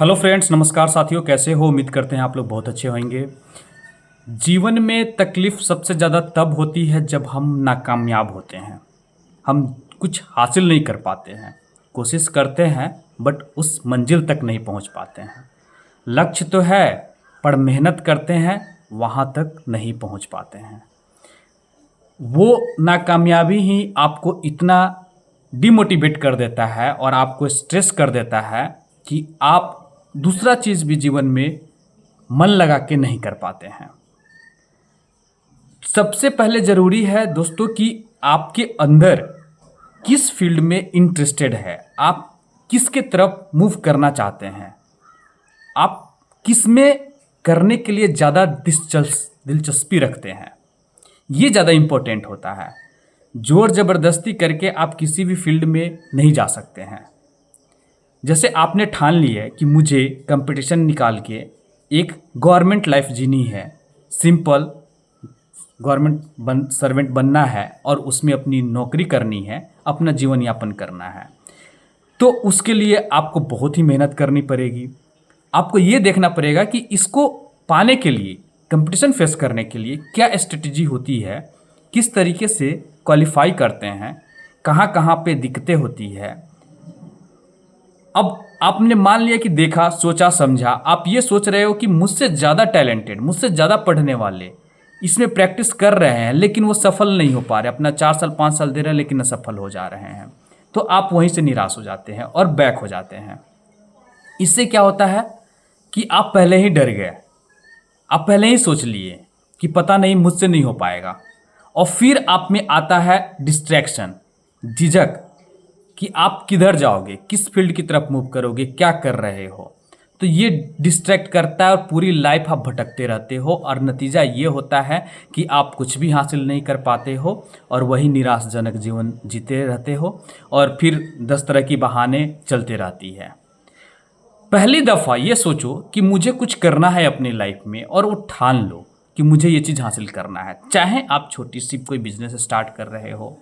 Hello friends, नमस्कार साथियों। कैसे हो? उम्मीद करते हैं आप लोग बहुत अच्छे होंगे। जीवन में तकलीफ सबसे ज़्यादा तब होती है जब हम नाकामयाब होते हैं। हम कुछ हासिल नहीं कर पाते हैं। कोशिश करते हैं बट उस मंजिल तक नहीं पहुंच पाते हैं। लक्ष्य तो है पर मेहनत करते हैं, वहां तक नहीं पहुंच पाते हैं। वो नाकामयाबी ही आपको इतना डिमोटिवेट कर देता है और आपको स्ट्रेस कर देता है कि आप दूसरा चीज़ भी जीवन में मन लगा के नहीं कर पाते हैं। सबसे पहले ज़रूरी है दोस्तों कि आपके अंदर किस फील्ड में इंटरेस्टेड है, आप किसके तरफ मूव करना चाहते हैं, आप किस में करने के लिए ज़्यादा दिलचस्पी रखते हैं। ये ज़्यादा इम्पोर्टेंट होता है। जोर ज़बरदस्ती करके आप किसी भी फील्ड में नहीं जा सकते हैं। जैसे आपने ठान लिया है कि मुझे कंपटीशन निकाल के एक गवर्नमेंट लाइफ जीनी है, सिंपल गवर्नमेंट सर्वेंट बनना है और उसमें अपनी नौकरी करनी है, अपना जीवन यापन करना है, तो उसके लिए आपको बहुत ही मेहनत करनी पड़ेगी। आपको ये देखना पड़ेगा कि इसको पाने के लिए, कंपटीशन फेस करने के लिए क्या स्ट्रेटजी होती है, किस तरीके से क्वालिफाई करते हैं, कहाँ कहाँ पे दिक्कतें होती है। अब आपने मान लिया कि देखा, सोचा, समझा, आप ये सोच रहे हो कि मुझसे ज़्यादा टैलेंटेड, मुझसे ज़्यादा पढ़ने वाले इसमें प्रैक्टिस कर रहे हैं लेकिन वो सफल नहीं हो पा रहे, अपना 4 साल 5 साल दे रहे हैं लेकिन असफल हो जा रहे हैं। तो आप वहीं से निराश हो जाते हैं और बैक हो जाते हैं। इससे क्या होता है कि आप पहले ही डर गए, आप पहले ही सोच लिए कि पता नहीं मुझसे नहीं हो पाएगा, और फिर आप में आता है डिस्ट्रैक्शन, झिझक कि आप किधर जाओगे, किस फील्ड की तरफ मूव करोगे, क्या कर रहे हो। तो ये डिस्ट्रैक्ट करता है और पूरी लाइफ आप भटकते रहते हो और नतीजा ये होता है कि आप कुछ भी हासिल नहीं कर पाते हो और वही निराशजनक जीवन जीते रहते हो और फिर 10 तरह की बहाने चलते रहती है। पहली दफ़ा ये सोचो कि मुझे कुछ करना है अपनी लाइफ में और वो ठान लो कि मुझे ये चीज़ हासिल करना है। चाहे आप छोटी सी कोई बिजनेस स्टार्ट कर रहे हो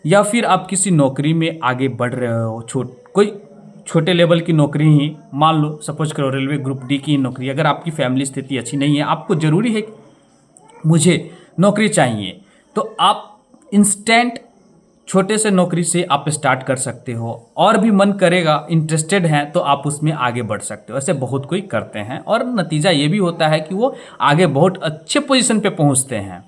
या फिर आप किसी नौकरी में आगे बढ़ रहे हो, कोई छोटे लेवल की नौकरी ही मान लो, सपोज करो रेलवे ग्रुप डी की नौकरी। अगर आपकी फैमिली स्थिति अच्छी नहीं है, आपको ज़रूरी है कि मुझे नौकरी चाहिए, तो आप इंस्टेंट छोटे से नौकरी से आप स्टार्ट कर सकते हो और भी मन करेगा, इंटरेस्टेड हैं तो आप उसमें आगे बढ़ सकते हो। ऐसे बहुत कोई करते हैं और नतीजा ये भी होता है कि वो आगे बहुत अच्छे पोजीशन पे पहुंचते हैं।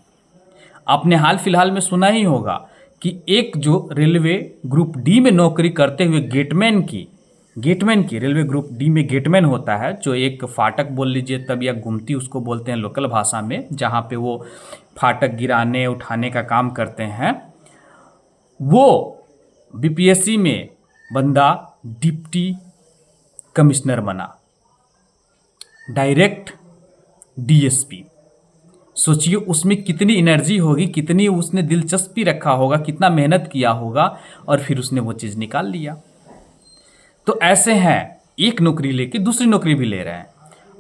आपने हाल फिलहाल में सुना ही होगा कि एक जो रेलवे ग्रुप डी में नौकरी करते हुए गेटमैन की रेलवे ग्रुप डी में गेटमैन होता है, जो एक फाटक बोल लीजिए तब, या गुमती उसको बोलते हैं लोकल भाषा में, जहाँ पे वो फाटक गिराने उठाने का काम करते हैं। वो बीपीएससी में बंदा डिप्टी कमिश्नर बना, डायरेक्ट डीएसपी। सोचिए उसमें कितनी एनर्जी होगी, कितनी उसने दिलचस्पी रखा होगा, कितना मेहनत किया होगा और फिर उसने वो चीज़ निकाल लिया। तो ऐसे हैं, एक नौकरी लेके दूसरी नौकरी भी ले रहे हैं।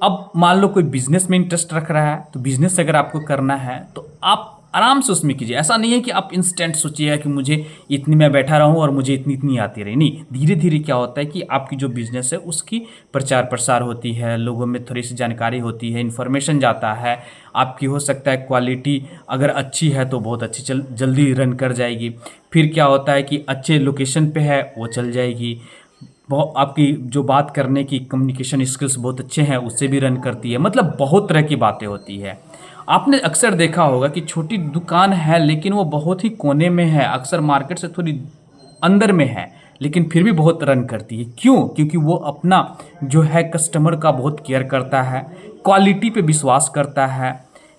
अब मान लो कोई बिजनेस में इंटरेस्ट रख रहा है, तो बिजनेस अगर आपको करना है तो आप आराम से उसमें कीजिए। ऐसा नहीं है कि आप इंस्टेंट सोचिएगा कि मुझे इतनी मैं बैठा रहूं और मुझे इतनी इतनी आती रही। नहीं, धीरे धीरे क्या होता है कि आपकी जो बिजनेस है उसकी प्रचार प्रसार होती है, लोगों में थोड़ी सी जानकारी होती है, इन्फॉर्मेशन जाता है। आपकी हो सकता है क्वालिटी अगर अच्छी है तो बहुत अच्छी जल्दी रन कर जाएगी। फिर क्या होता है कि अच्छे लोकेशन पे है वो चल जाएगी। बहुत आपकी जो बात करने की कम्युनिकेशन स्किल्स बहुत अच्छे हैं, उससे भी रन करती है। मतलब बहुत तरह की बातें होती है। आपने अक्सर देखा होगा कि छोटी दुकान है लेकिन वो बहुत ही कोने में है, अक्सर मार्केट से थोड़ी अंदर में है, लेकिन फिर भी बहुत रन करती है। क्यों? क्योंकि वो अपना जो है कस्टमर का बहुत केयर करता है, क्वालिटी पे विश्वास करता है,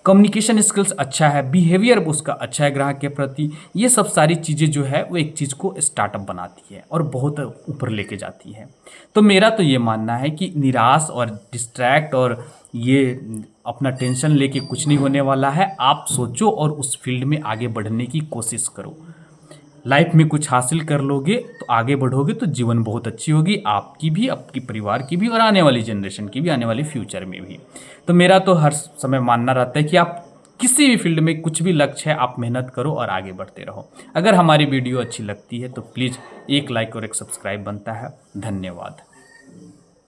कम्युनिकेशन स्किल्स अच्छा है, बिहेवियर उसका अच्छा है ग्राहक के प्रति। ये सब सारी चीज़ें जो है वो एक चीज़ को स्टार्टअप बनाती है और बहुत ऊपर लेके जाती है। तो मेरा तो ये मानना है कि निराश और डिस्ट्रैक्ट और ये अपना टेंशन लेके कुछ नहीं होने वाला है। आप सोचो और उस फील्ड में आगे बढ़ने की कोशिश करो। लाइफ में कुछ हासिल कर लोगे तो आगे बढ़ोगे तो जीवन बहुत अच्छी होगी, आपकी भी, आपकी परिवार की भी और आने वाली जनरेशन की भी, आने वाले फ्यूचर में भी। तो मेरा तो हर समय मानना रहता है कि आप किसी भी फील्ड में कुछ भी लक्ष्य है, आप मेहनत करो और आगे बढ़ते रहो। अगर हमारी वीडियो अच्छी लगती है तो प्लीज़ एक लाइक और एक सब्सक्राइब बनता है। धन्यवाद।